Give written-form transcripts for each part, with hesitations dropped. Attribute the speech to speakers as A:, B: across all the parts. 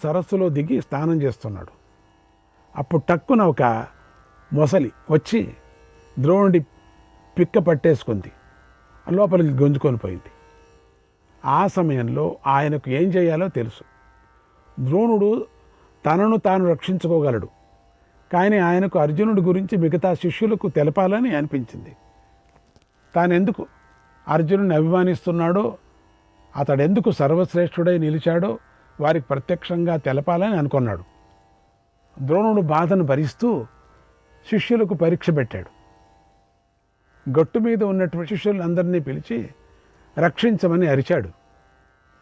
A: సరస్సులో దిగి స్నానం చేస్తున్నాడు. అప్పుడు టక్కున ఒక మొసలి వచ్చి ద్రోణుడి పిక్క పట్టేసుకుంది, లోపలికి గొంజుకొని పోయింది. ఆ సమయంలో ఆయనకు ఏం చేయాలో తెలుసు. ద్రోణుడు తనను తాను రక్షించుకోగలడు, కానీ ఆయనకు అర్జునుడి గురించి మిగతా శిష్యులకు తెలపాలని అనిపించింది. తానెందుకు అర్జునుడిని అభిమానిస్తున్నాడో, అతడెందుకు సర్వశ్రేష్ఠుడై నిలిచాడో వారికి ప్రత్యక్షంగా తెలపాలని అనుకున్నాడు. ద్రోణుడు బాధను భరిస్తూ శిష్యులకు పరీక్ష పెట్టాడు. గట్టు మీద ఉన్నటువంటి శిష్యులందరినీ పిలిచి రక్షించమని అరిచాడు.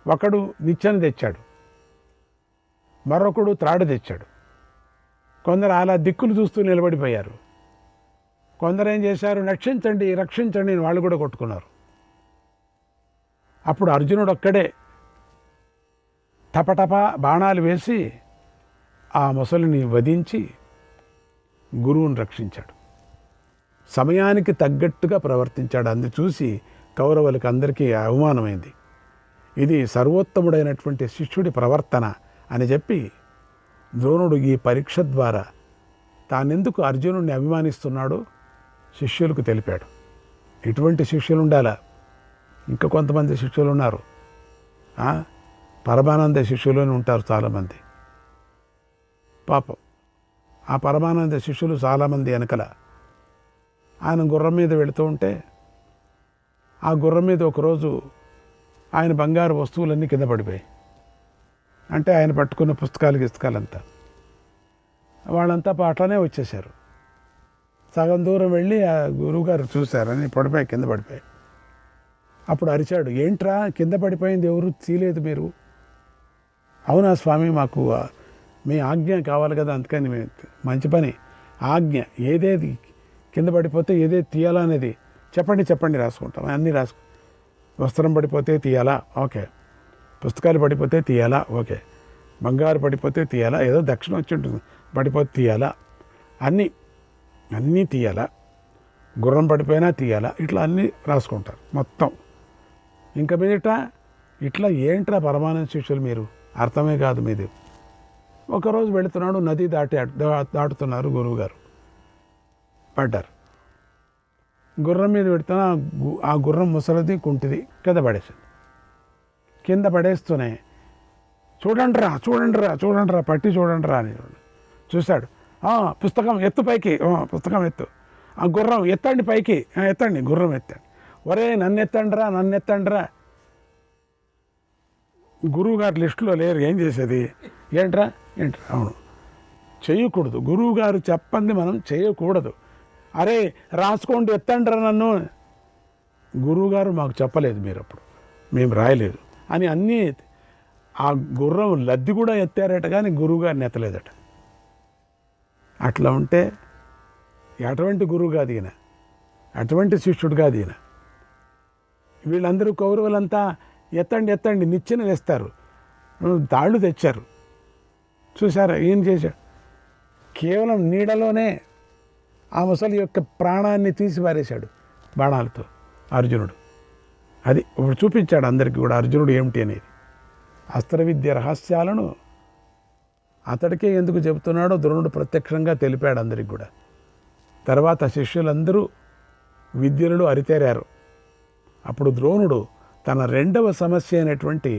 A: ఒకడు నిచ్చెన తెచ్చాడు, మరొకడు త్రాడు తెచ్చాడు. కొందరు అలా దిక్కులు చూస్తూ నిలబడిపోయారు. కొందరు ఏం చేశారు, రక్షించండి రక్షించండి అని వాళ్ళు కూడా కొట్టుకున్నారు. అప్పుడు అర్జునుడు ఒక్కడే టపటపా బాణాలు వేసి ఆ మొసలిని వధించి గురువుని రక్షించాడు. సమయానికి తగ్గట్టుగా ప్రవర్తించాడు. అందు చూసి కౌరవులకు అందరికీ అవమానమైంది. ఇది సర్వోత్తముడైనటువంటి శిష్యుడి ప్రవర్తన అని చెప్పి ద్రోణుడు ఈ పరీక్ష ద్వారా తానెందుకు అర్జునుడిని అభిమానిస్తున్నాడో శిష్యులకు తెలిపాడు. ఇటువంటి శిష్యులు ఉండాలా. ఇంకా కొంతమంది శిష్యులు ఉన్నారు, పరమానంద శిష్యులని ఉంటారు చాలామంది. పాపం ఆ పరమానంద శిష్యులు చాలామంది వెనకల ఆయన గుర్రం మీద వెళుతూ ఉంటే, ఆ గుర్రం మీద ఒకరోజు ఆయన బంగారు వస్తువులన్నీ కింద పడిపోయాయి. అంటే ఆయన పట్టుకున్న పుస్తకాలంతా వాళ్ళంతా అట్లానే వచ్చేసారు. సగం దూరం వెళ్ళి ఆ గురువుగారు చూశారని పడిపోయి కింద పడిపోయాయి. అప్పుడు అరిచాడు, ఏంట్రా కింద పడిపోయింది, ఎవరు తీయలేదు మీరు? అవునా స్వామి, మాకు మీ ఆజ్ఞ కావాలి కదా, అందుకని మంచి పని, ఆజ్ఞ ఏదేది కింద పడిపోతే ఏదేది తీయాలా అనేది చెప్పండి రాసుకుంటాం. అన్నీ వస్త్రం పడిపోతే తీయాలా, ఓకే. పుస్తకాలు పడిపోతే తీయాలా, ఓకే. బంగారు పడిపోతే తీయాలా, ఏదో దక్షిణ వచ్చి ఉంటుంది పడిపోతే తీయాలా, అన్నీ తీయాలా, గుర్రం పడిపోయినా తీయాలా, ఇట్లా అన్నీ రాసుకుంటారు మొత్తం. ఇంకా మీదట ఇట్లా ఏంట్రా పరమానంద శిష్యులు మీరు, అర్థమే కాదు మీది. ఒకరోజు వెళుతున్నాడు, నది దాటుతున్నారు, గురువుగారు పడ్డారు. గుర్రం మీద పెడుతున్నా ఆ గుర్రం ముసలిది కుంటిది కింద పడేసింది. కింద పడేస్తూనే చూడండిరా పట్టి చూడండిరా అని చూశాడు. పుస్తకం ఎత్తు పైకి, పుస్తకం ఎత్తు, ఆ గుర్రం ఎత్తండి పైకి, ఎత్తండి గుర్రం ఎత్తండి, ఒరే నన్ను ఎత్తండిరా. గురువు గారు లిస్టులో లేరు, ఏం చేసేది, ఏంట్రా అవును, చేయకూడదు. గురువు గారు చెప్పంది మనం చేయకూడదు. అరే రాసుకోండి ఎత్తండిరా నన్ను, గురువుగారు మాకు చెప్పలేదు, మీరు అప్పుడు మేము రాయలేదు అని అన్నీ. ఆ గుర్రం లద్ది కూడా ఎత్తారట, కానీ గురువుగారిని ఎత్తలేదట. అట్లా ఉంటే ఎటువంటి గురువు కాదు ఈయన, అటువంటి శిష్యుడు కాదు ఈయన. వీళ్ళందరూ కౌరవులంతా ఎత్తండి నిచ్చెన వేస్తారు, తాళ్ళు తెచ్చారు. చూసారా ఏం చేశాడు, కేవలం నీడలోనే ఆ ముసలి యొక్క ప్రాణాన్ని తీసి పారేశాడు బాణాలతో అర్జునుడు. అది ఇప్పుడు చూపించాడు అందరికీ కూడా అర్జునుడు ఏమిటి అనేది. అస్త్ర విద్య రహస్యాలను అతడికే ఎందుకు చెబుతున్నాడో ద్రోణుడు ప్రత్యక్షంగా తెలిపాడు అందరికి కూడా. తర్వాత శిష్యులందరూ విద్యలలో అరితేరారు. అప్పుడు ద్రోణుడు తన రెండవ సమస్య అయినటువంటి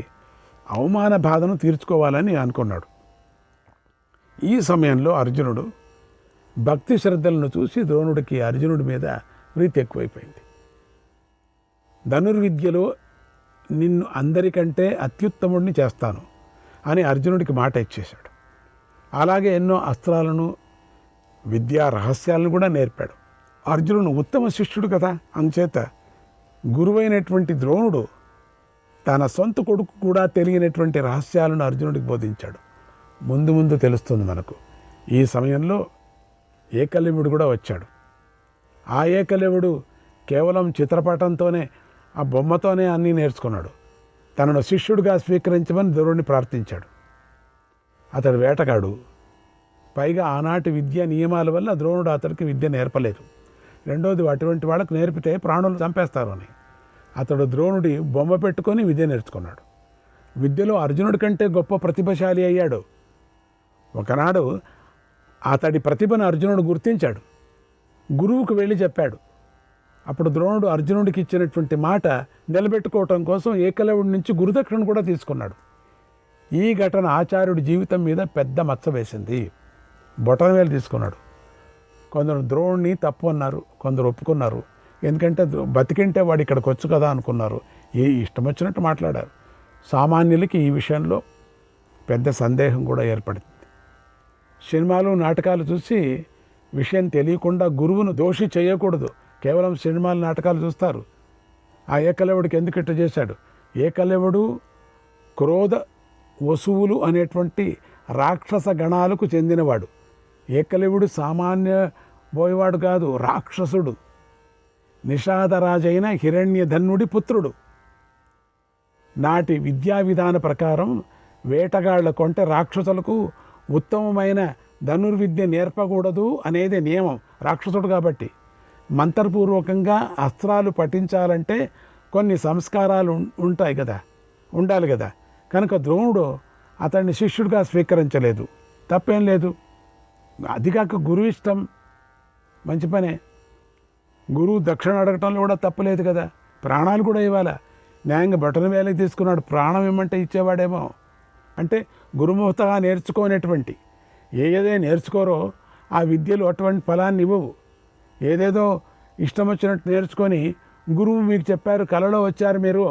A: అవమాన బాధను తీర్చుకోవాలని అనుకున్నాడు. ఈ సమయంలో అర్జునుడు భక్తి శ్రద్ధలను చూసి ద్రోణుడికి అర్జునుడి మీద ప్రీతి ఎక్కువైపోయింది. ధనుర్విద్యలో నిన్ను అందరికంటే అత్యుత్తముడిని చేస్తాను అని అర్జునుడికి మాట ఇచ్చేశాడు. అలాగే ఎన్నో అస్త్రాలను విద్యా రహస్యాలను కూడా నేర్పాడు. అర్జునుడు ఉత్తమ శిష్యుడు కదా, అందుచేత గురువైనటువంటి ద్రోణుడు తన సొంత కొడుకు కూడా తెలియనటువంటి రహస్యాలను అర్జునుడికి బోధించాడు. ముందు తెలుస్తుంది మనకు. ఈ సమయంలో ఏకలవ్యుడు కూడా వచ్చాడు. ఆ ఏకలవ్యుడు కేవలం చిత్రపటంతోనే, ఆ బొమ్మతోనే అన్నీ నేర్చుకున్నాడు. తనను శిష్యుడిగా స్వీకరించమని ద్రోణుడిని ప్రార్థించాడు. అతడు వేటగాడు, పైగా ఆనాటి విద్యా నియమాల వల్ల ద్రోణుడు అతడికి విద్య నేర్పలేదు. రెండోది అటువంటి వాళ్ళకు నేర్పితే ప్రాణులు చంపేస్తారు అని అతడు ద్రోణుడి బొమ్మ పెట్టుకొని విద్య నేర్చుకున్నాడు. విద్యలో అర్జునుడి కంటే గొప్ప ప్రతిభశాలి అయ్యాడు. ఒకనాడు అతడి ప్రతిభను అర్జునుడు గుర్తించాడు, గురువుకు వెళ్ళి చెప్పాడు. అప్పుడు ద్రోణుడు అర్జునుడికి ఇచ్చినటువంటి మాట నిలబెట్టుకోవటం కోసం ఏకలవ్యుడి నుంచి గురుదక్షిణ కూడా తీసుకున్నాడు. ఈ ఘటన ఆచార్యుడి జీవితం మీద పెద్ద మచ్చ వేసింది. బొటనవేలు తీసుకున్నాడు. కొందరు ద్రోణుడిని తప్పు అన్నారు, కొందరు ఒప్పుకున్నారు. ఎందుకంటే బతికింటే వాడు ఇక్కడికి వచ్చు కదా అనుకున్నారు. ఇష్టం వచ్చినట్టు మాట్లాడారు. సామాన్యులకి ఈ విషయంలో పెద్ద సందేహం కూడా ఏర్పడింది. సినిమాలు నాటకాలు చూసి విషయం తెలియకుండా గురువును దోషి చేయకూడదు. కేవలం సినిమాలు నాటకాలు చూస్తారు. ఆ ఏకలవ్యుడికి ఎందుకు ఇట్ట చేశాడు? ఏకలవ్యుడు క్రోధ వసువులు అనేటువంటి రాక్షస గణాలకు చెందినవాడు. ఏకలవ్యుడు సామాన్య పోయేవాడు కాదు, రాక్షసుడు. నిషాదరాజైన హిరణ్యధన్యుడి పుత్రుడు. నాటి విద్యా విధాన ప్రకారం వేటగాళ్ల కొంటే రాక్షసులకు ఉత్తమమైన ధనుర్విద్య నేర్పకూడదు అనేది నియమం. రాక్షసుడు కాబట్టి మంత్రపూర్వకంగా అస్త్రాలు పఠించాలంటే కొన్ని సంస్కారాలు ఉంటాయి కదా, ఉండాలి కదా. కనుక ద్రోణుడు అతన్ని శిష్యుడిగా స్వీకరించలేదు. తప్పేం లేదు. అదిగాక గురువు ఇష్టం, మంచి పనే. గురువు దక్షిణ అడగటంలో కూడా తప్పలేదు కదా. ప్రాణాలు కూడా ఇవ్వాలా. న్యాయంగా బటన్ వేలకి తీసుకున్నాడు. ప్రాణం ఇమ్మంటే ఇచ్చేవాడేమో. అంటే గురుముహతగా నేర్చుకోనేటువంటి ఏదే నేర్చుకోరో ఆ విద్యలు అటువంటి ఫలాన్ని ఇవ్వవు. ఏదేదో ఇష్టం వచ్చినట్టు నేర్చుకొని గురువు మీకు చెప్పారు, కలలో వచ్చారు మీరు,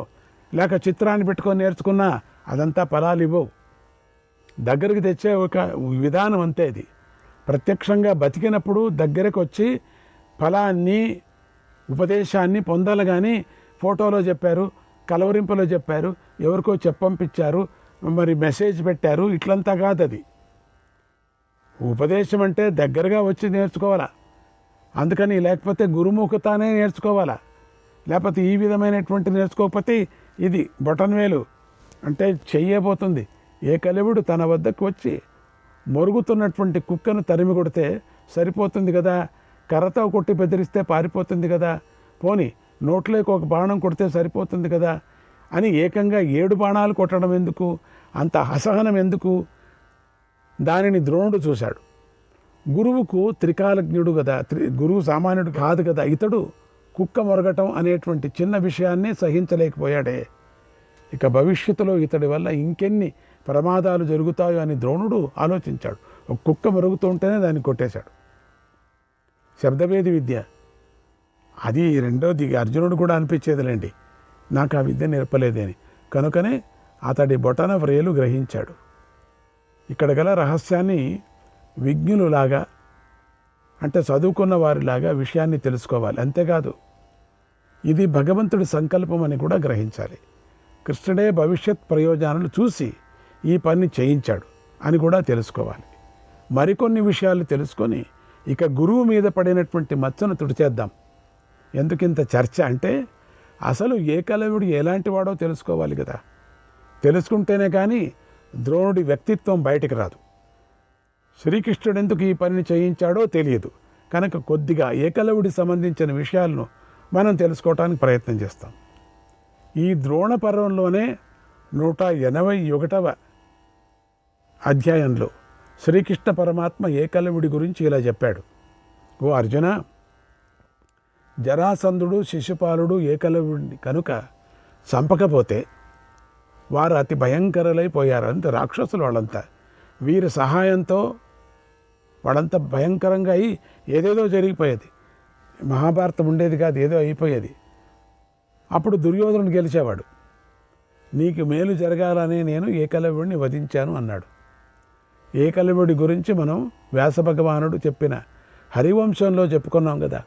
A: లేక చిత్రాన్ని పెట్టుకొని నేర్చుకున్నా అదంతా ఫలాలు ఇవ్వవు. దగ్గరికి తెచ్చే ఒక విధానం అంతే. ఇది ప్రత్యక్షంగా బతికినప్పుడు దగ్గరకు వచ్చి ఫలాన్ని ఉపదేశాన్ని పొందాలి. కానీ ఫోటోలో చెప్పారు, కలవరింపులో చెప్పారు, ఎవరికో చెప్పంపించారు, మరి మెసేజ్ పెట్టారు, ఇట్లంతా కాదు. అది ఉపదేశం అంటే దగ్గరగా వచ్చి నేర్చుకోవాలా. అందుకని లేకపోతే గురుముఖతానే నేర్చుకోవాలా. లేకపోతే ఈ విధమైనటువంటి నేర్చుకోకపోతే ఇది బొటన్వేలు అంటే చెయ్యబోతుంది. ఏకలవ్యుడు తన వద్దకు వచ్చి మొరుగుతున్నటువంటి కుక్కను తరిమి కొడితే సరిపోతుంది కదా, కర్రతో కొట్టి బెదిరిస్తే పారిపోతుంది కదా, పోని నోట్లోకి ఒక బాణం కొడితే సరిపోతుంది కదా అని ఏకంగా 7 బాణాలు కొట్టడం ఎందుకు, అంత అసహనం ఎందుకు? దానిని ద్రోణుడు చూశాడు. గురువుకు త్రికాలజ్ఞుడు కదా, గురువు సామాన్యుడు కాదు కదా. ఇతడు కుక్క మొరగటం అనేటువంటి చిన్న విషయాన్ని సహించలేకపోయాడే. ఇక భవిష్యత్తులో ఇతడి వల్ల ఇంకెన్ని ప్రమాదాలు జరుగుతాయో అని ద్రోణుడు ఆలోచించాడు. ఒక కుక్క మొరుగుతూ ఉంటేనే దాన్ని కొట్టేశాడు. శబ్దభేది విద్య అది రెండోది. అర్జునుడు కూడా అనిపించేదిలేండి, నాకు ఆ విద్య నేర్పలేదని. కనుకనే అతడి బొటన వ్రేలు గ్రహించాడు. ఇక్కడ గల రహస్యాన్ని విజ్ఞులులాగా అంటే చదువుకున్న వారిలాగా విషయాన్ని తెలుసుకోవాలి. అంతేకాదు ఇది భగవంతుడి సంకల్పం అని కూడా గ్రహించాలి. కృష్ణుడే భవిష్యత్ ప్రయోజనాలు చూసి ఈ పని చేయించాడు అని కూడా తెలుసుకోవాలి. మరికొన్ని విషయాలు తెలుసుకొని ఇక గురువు మీద పడినటువంటి మచ్చను తుడిచేద్దాం. ఎందుకింత చర్చ అంటే అసలు ఏకలవ్యుడు ఎలాంటి వాడో తెలుసుకోవాలి కదా. తెలుసుకుంటేనే కానీ ద్రోణుడి వ్యక్తిత్వం బయటికి రాదు. శ్రీకృష్ణుడు ఎందుకు ఈ పనిని చేయించాడో తెలియదు. కనుక కొద్దిగా ఏకలవ్యుడికి సంబంధించిన విషయాలను మనం తెలుసుకోవటానికి ప్రయత్నం చేస్తాం. ఈ ద్రోణ పర్వంలోనే 181వ అధ్యాయంలో శ్రీకృష్ణ పరమాత్మ ఏకలవ్యుడి గురించి ఇలా చెప్పాడు. ఓ అర్జున, జరాసంధుడు శిశుపాలుడు ఏకలవ్యుడిని కనుక చంపకపోతే వారు అతి భయంకరులైపోయారు. అంత రాక్షసులు వాళ్ళంతా. వీరి సహాయంతో వాళ్ళంతా భయంకరంగా అయి ఏదేదో జరిగిపోయేది. మహాభారతం ఉండేది కాదు, ఏదో అయిపోయేది. అప్పుడు దుర్యోధనుడు గెలిచేవాడు. నీకు మేలు జరగాలని నేను ఏకలవ్యుడిని వధించాను అన్నాడు. ఏకలవ్యుడి గురించి మనం వ్యాస భగవానుడు చెప్పిన హరివంశంలో చెప్పుకున్నాం కదా.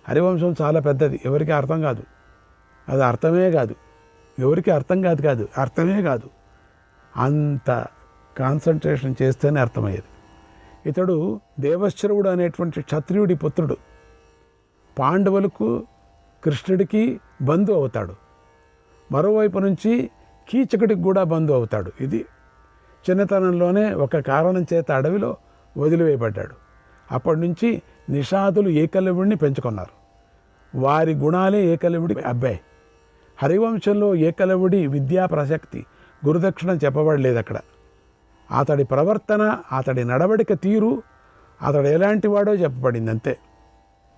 A: హరివంశం చాలా పెద్దది, ఎవరికి అర్థం కాదు. అది అర్థమే కాదు, ఎవరికి అర్థం కాదు అర్థమే కాదు. అంత కాన్సన్ట్రేషన్ చేస్తేనే అర్థమయ్యేది. ఇతడు దేవశ్రవుడు అనేటువంటి క్షత్రియుడి పుత్రుడు. పాండవులకు కృష్ణుడికి బంధు అవుతాడు. మరోవైపు నుంచి కీచకుడికి కూడా బంధు అవుతాడు. ఇది చిన్నతనంలోనే ఒక కారణం చేత అడవిలో వదిలివేయబడ్డాడు. అప్పటి నుంచి నిషాదులు ఏకలవ్యుడిని పెంచుకున్నారు. వారి గుణాలే ఏకలవ్యుడి అబ్బాయి. హరివంశంలో ఏకలవ్యుడి విద్యా ప్రసక్తి గురుదక్షిణ చెప్పబడలేదు అక్కడ. అతడి ప్రవర్తన, అతడి నడవడిక తీరు, అతడు ఎలాంటి వాడో చెప్పబడింది అంతే.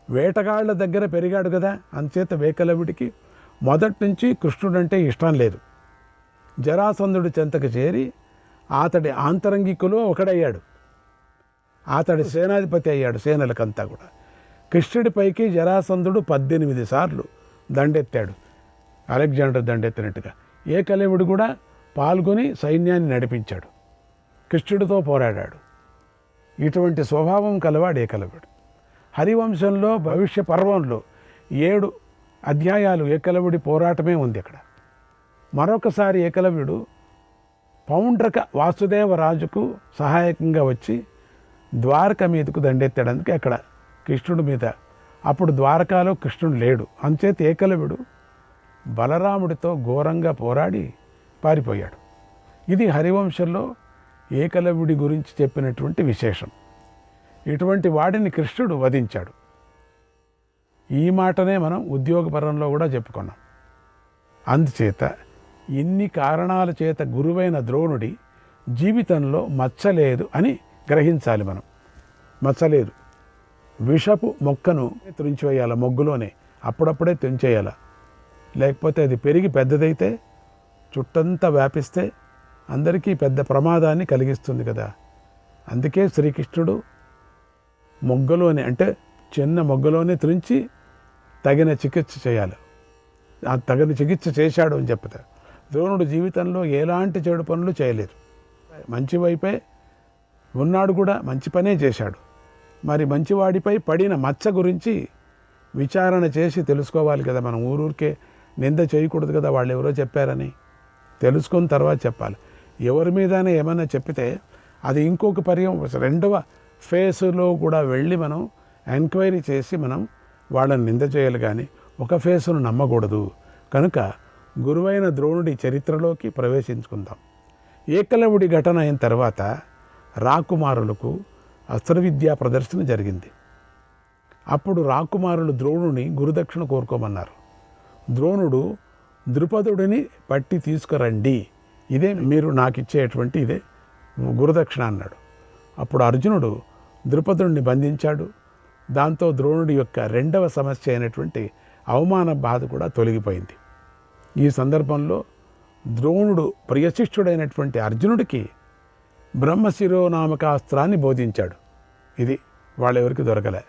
A: వేటగాళ్ల దగ్గర పెరిగాడు కదా, అంచేత ఏకలవ్యుడికి మొదటి నుంచి కృష్ణుడంటే ఇష్టం లేదు. జరాసంధుడి చెంతకు చేరి అతడి ఆంతరంగికులో ఒకడయ్యాడు. అతడి సేనాధిపతి అయ్యాడు సేనలకంతా కూడా. కృష్ణుడిపైకి జరాసంధుడు 18 సార్లు దండెత్తాడు, అలెగ్జాండర్ దండెత్తినట్టుగా. ఏకలవ్యుడు కూడా పాల్గొని సైన్యాన్ని నడిపించాడు, కృష్ణుడితో పోరాడాడు. ఇటువంటి స్వభావం కలవాడు ఏకలవ్యుడు. హరివంశంలో భవిష్య పర్వంలో 7 అధ్యాయాలు ఏకలవ్యుడి పోరాటమే ఉంది అక్కడ. మరొకసారి ఏకలవ్యుడు పౌండ్రక వాసుదేవరాజుకు సహాయకంగా వచ్చి ద్వారక మీదకు దండెత్తడానికి అక్కడ కృష్ణుడి మీద. అప్పుడు ద్వారకాలో కృష్ణుడు లేడు. అంచేత ఏకలవ్యుడు బలరాముడితో ఘోరంగా పోరాడి పారిపోయాడు. ఇది హరివంశంలో ఏకలవ్యుడి గురించి చెప్పినటువంటి విశేషం. ఇటువంటి వాడిని కృష్ణుడు వధించాడు. ఈ మాటనే మనం ఉద్యోగపరంలో కూడా చెప్పుకున్నాం. అందుచేత ఇన్ని కారణాల చేత గురువైన ద్రోణుడి జీవితంలో మచ్చలేదు అని గ్రహించాలి మనం. మచ్చలేదు. విషపు మొక్కను తుంచివేయాల, మొగ్గులోనే అప్పుడప్పుడే తుంచేయాల. లేకపోతే అది పెరిగి పెద్దదైతే చుట్టంతా వ్యాపిస్తే అందరికీ పెద్ద ప్రమాదాన్ని కలిగిస్తుంది కదా. అందుకే శ్రీకృష్ణుడు మొగ్గలోనే, అంటే చిన్న మొగ్గలోనే తుంచి తగిన చికిత్స చేయాలి. ఆ తగిన చికిత్స చేశాడు అని చెప్తారు. ద్రోణుడు జీవితంలో ఎలాంటి చెడు పనులు చేయలేదు. మంచి వైపే ఉన్నాడు కూడా, మంచి పనే చేశాడు. మరి మంచివాడిపై పడిన మచ్చ గురించి విచారణ చేసి తెలుసుకోవాలి కదా. మనం ఊరూరికే నింద చేయకూడదు కదా, వాళ్ళు ఎవరో చెప్పారని. తెలుసుకున్న తర్వాత చెప్పాలి. ఎవరి మీదనే ఏమైనా చెప్పితే అది ఇంకొక రెండవ ఫేసులో కూడా వెళ్ళి మనం ఎంక్వైరీ చేసి మనం వాళ్ళని నింద చేయాలి. కానీ ఒక ఫేసును నమ్మకూడదు. కనుక గురువైన ద్రోణుడి చరిత్రలోకి ప్రవేశించుకుందాం. ఏకలవ్యుడి ఘటన అయిన తర్వాత రాకుమారులకు అస్త్రవిద్యా ప్రదర్శన జరిగింది. అప్పుడు రాకుమారులు ద్రోణుని గురుదక్షిణ కోరుకోమన్నారు. ద్రోణుడు ద్రుపదుడిని పట్టి తీసుకురండి, ఇదే మీరు నాకు ఇచ్చేటువంటి ఇదే గురుదక్షిణ అన్నాడు. అప్పుడు అర్జునుడు ద్రుపదుడిని బంధించాడు. దాంతో ద్రోణుడి యొక్క రెండవ సమస్య అయినటువంటి అవమాన బాధ కూడా తొలగిపోయింది. ఈ సందర్భంలో ద్రోణుడు ప్రియశిష్యుడైనటువంటి అర్జునుడికి బ్రహ్మశిరోనామకాస్త్రాన్ని బోధించాడు. ఇది వాళ్ళెవరికి దొరకలే.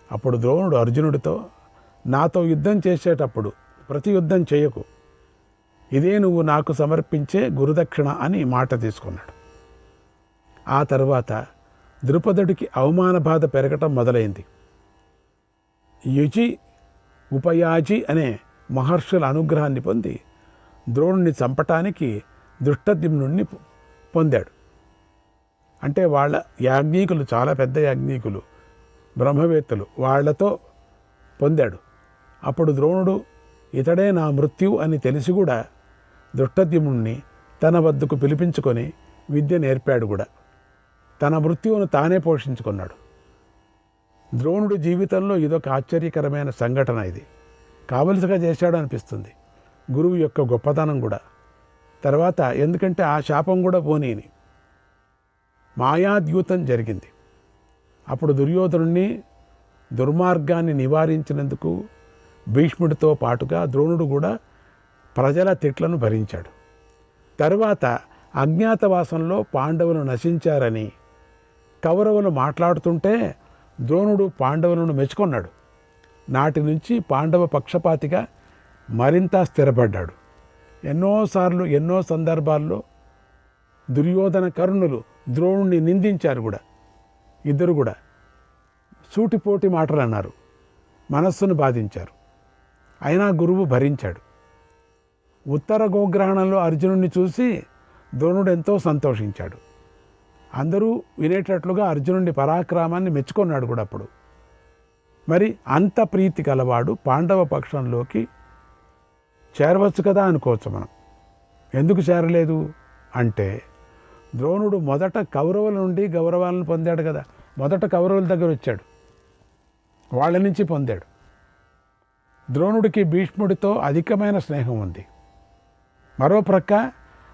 A: అప్పుడు ద్రోణుడు అర్జునుడితో, నాతో యుద్ధం చేసేటప్పుడు ప్రతి యుద్ధం చేయకు, ఇదే నువ్వు నాకు సమర్పించే గురుదక్షిణ అని మాట తీసుకున్నాడు. ఆ తర్వాత ద్రుపదుడికి అవమాన బాధ పెరగటం మొదలైంది. యుచి ఉపయాజి అనే మహర్షుల అనుగ్రహాన్ని పొంది ద్రోణుని చంపటానికి దృష్టద్యుమ్నుడిని పొందాడు. అంటే వాళ్ళ యాజ్ఞికులు, చాలా పెద్ద యాజ్ఞికులు, బ్రహ్మవేత్తలు, వాళ్లతో పొందాడు. అప్పుడు ద్రోణుడు ఇతడే నా మృత్యువు అని తెలిసి కూడా దృష్టద్యుమ్నుడిని తన వద్దకు పిలిపించుకొని విద్య నేర్పాడు కూడా. తన మృత్యువును తానే పోషించుకున్నాడు. ద్రోణుడి జీవితంలో ఇదొక ఆశ్చర్యకరమైన సంఘటన. ఇది కావలసిగా చేశాడు అనిపిస్తుంది. గురువు యొక్క గొప్పతనం కూడా. తర్వాత ఎందుకంటే ఆ శాపం కూడా పోనీని మాయాద్యూతం జరిగింది. అప్పుడు దుర్యోధనుణ్ణి దుర్మార్గాన్ని నివారించినందుకు భీష్ముడితో పాటుగా ద్రోణుడు కూడా ప్రజల తిట్లను భరించాడు. తరువాత అజ్ఞాతవాసంలో పాండవులు నశించారని కౌరవులు మాట్లాడుతుంటే ద్రోణుడు పాండవులను మెచ్చుకున్నాడు. నాటి నుంచి పాండవ పక్షపాతిగా మరింత స్థిరపడ్డాడు. ఎన్నోసార్లు ఎన్నో సందర్భాల్లో దుర్యోధన కర్ణులు ద్రోణుణ్ణి నిందించారు కూడా. ఇద్దరు కూడా సూటిపోటి మాటలు అన్నారు, మనస్సును బాధించారు. అయినా గురువు భరించాడు. ఉత్తర గోగ్రహణంలో అర్జునుడిని చూసి ద్రోణుడు ఎంతో సంతోషించాడు. అందరూ వినేటట్లుగా అర్జునుడి పరాక్రమాన్ని మెచ్చుకున్నాడు కూడా. అప్పుడు మరి అంత ప్రీతి కలవాడు పాండవ పక్షంలోకి చేరవచ్చు కదా అనుకోవచ్చు మనం. ఎందుకు చేరలేదు అంటే ద్రోణుడు మొదట కౌరవుల నుండి గౌరవాలను పొందాడు కదా. మొదట కౌరవుల దగ్గర వచ్చాడు, వాళ్ళ నుంచి పొందాడు. ద్రోణుడికి భీష్ముడితో అధికమైన స్నేహం ఉంది. మరో ప్రక్క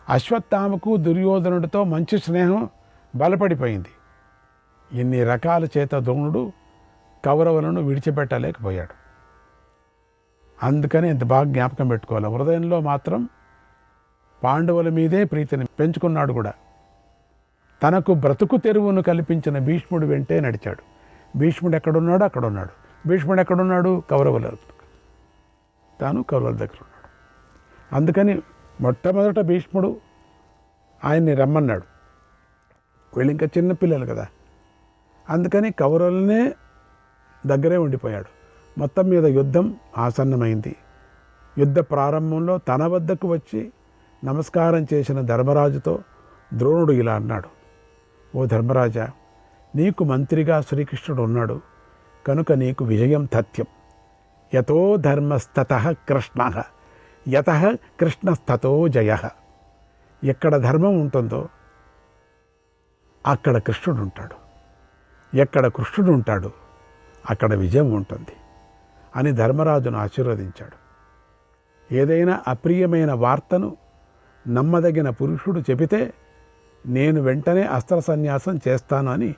A: అశ్వత్థామకు దుర్యోధనుడితో మంచి స్నేహం బలపడిపోయింది. ఇన్ని రకాల చేత ద్రోణుడు కౌరవులను విడిచిపెట్టలేకపోయాడు. అందుకని ఇంత బాగా జ్ఞాపకం పెట్టుకోవాలి. హృదయంలో మాత్రం పాండవుల మీదే ప్రీతిని పెంచుకున్నాడు కూడా. తనకు బ్రతుకు తెరువును కల్పించిన భీష్ముడు వెంటే నడిచాడు. భీష్ముడు ఎక్కడున్నాడు అక్కడ ఉన్నాడు. భీష్ముడు ఎక్కడున్నాడు కౌరవుల, తాను కౌరవుల దగ్గర ఉన్నాడు. అందుకని మొట్టమొదట భీష్ముడు ఆయన్ని రమ్మన్నాడు. వీళ్ళు ఇంకా చిన్నపిల్లలు కదా, అందుకని కౌరవులనే దగ్గరే ఉండిపోయాడు. మొత్తం మీద యుద్ధం ఆసన్నమైంది. యుద్ధ ప్రారంభంలో తన వద్దకు వచ్చి నమస్కారం చేసిన ధర్మరాజుతో ద్రోణుడు ఇలా అన్నాడు, ఓ ధర్మరాజా, నీకు మంత్రిగా శ్రీకృష్ణుడు ఉన్నాడు కనుక నీకు విజయం తథ్యం. యతో ధర్మస్తతః కృష్ణః యతః కృష్ణస్తతో జయః. ఎక్కడ ధర్మం ఉంటుందో అక్కడ కృష్ణుడు ఉంటాడు, ఎక్కడ కృష్ణుడు ఉంటాడు అక్కడ విజయం ఉంటుంది అని ధర్మరాజును ఆశీర్వదించాడు. ఏదైనా అప్రియమైన వార్తను నమ్మదగిన పురుషుడు చెబితే నేను వెంటనే అస్త్ర సన్యాసం చేస్తాను అని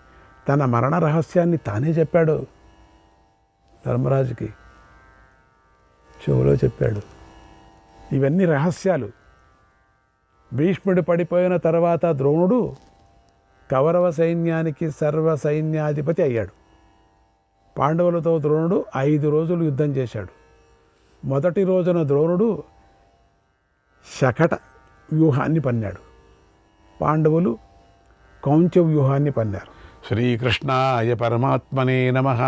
A: తన మరణ రహస్యాన్ని తానే చెప్పాడు. ధర్మరాజుకి చెవులో చెప్పాడు. ఇవన్నీ రహస్యాలు. భీష్ముడు పడిపోయిన తర్వాత ద్రోణుడు కౌరవ సైన్యానికి సర్వ సైన్యాధిపతి అయ్యాడు. పాండవులతో ద్రోణుడు 5 రోజులు యుద్ధం చేశాడు. మొదటి రోజున ద్రోణుడు శకట వ్యూహాన్ని పన్నాడు, పాండవులు కౌంచ వ్యూహాన్ని పన్నారు. శ్రీకృష్ణాయ పరమాత్మనే నమః.